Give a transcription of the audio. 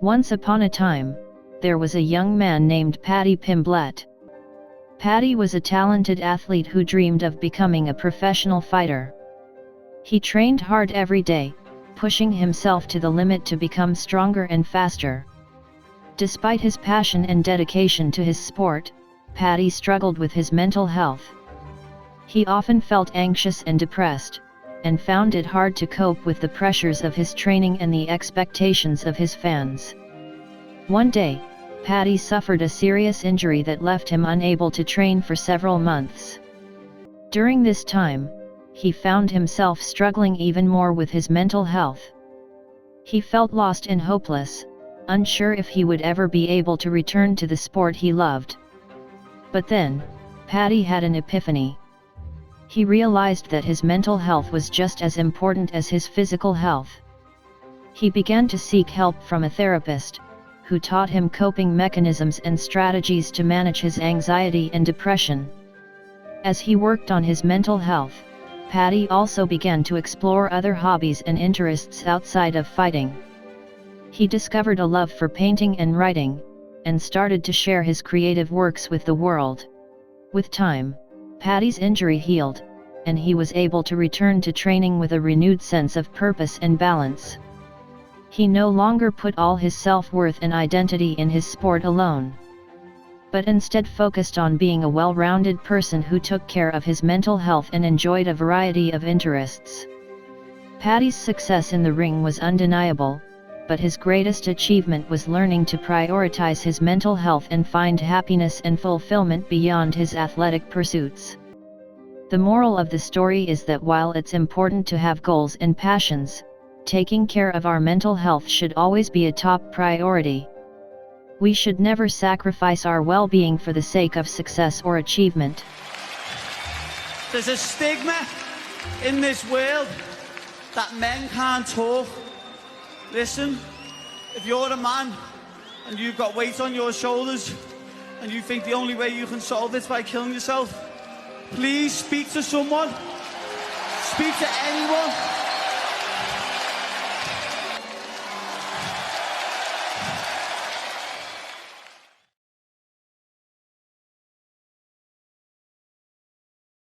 Once upon a time, there was a young man named Paddy Pimblett. Paddy was a talented athlete who dreamed of becoming a professional fighter. He trained hard every day, pushing himself to the limit to become stronger and faster. Despite his passion and dedication to his sport, Paddy struggled with his mental health. He often felt anxious and depressed, and found it hard to cope with the pressures of his training and the expectations of his fans. One day, Paddy suffered a serious injury that left him unable to train for several months. During this time, he found himself struggling even more with his mental health. He felt lost and hopeless, unsure if he would ever be able to return to the sport he loved. But then, Paddy had an epiphany. He realized that his mental health was just as important as his physical health. He began to seek help from a therapist, who taught him coping mechanisms and strategies to manage his anxiety and depression. As he worked on his mental health, Paddy also began to explore other hobbies and interests outside of fighting. He discovered a love for painting and writing, and started to share his creative works with the world. With time, Paddy's injury healed, and he was able to return to training with a renewed sense of purpose and balance. He no longer put all his self-worth and identity in his sport alone, but instead focused on being a well-rounded person who took care of his mental health and enjoyed a variety of interests. Paddy's success in the ring was undeniable, but his greatest achievement was learning to prioritize his mental health and find happiness and fulfillment beyond his athletic pursuits. The moral of the story is that while it's important to have goals and passions, taking care of our mental health should always be a top priority. We should never sacrifice our well-being for the sake of success or achievement. There's a stigma in this world that men can't talk. Listen, if you're a man and you've got weight on your shoulders and you think the only way you can solve this by killing yourself, please speak to someone. Speak to anyone.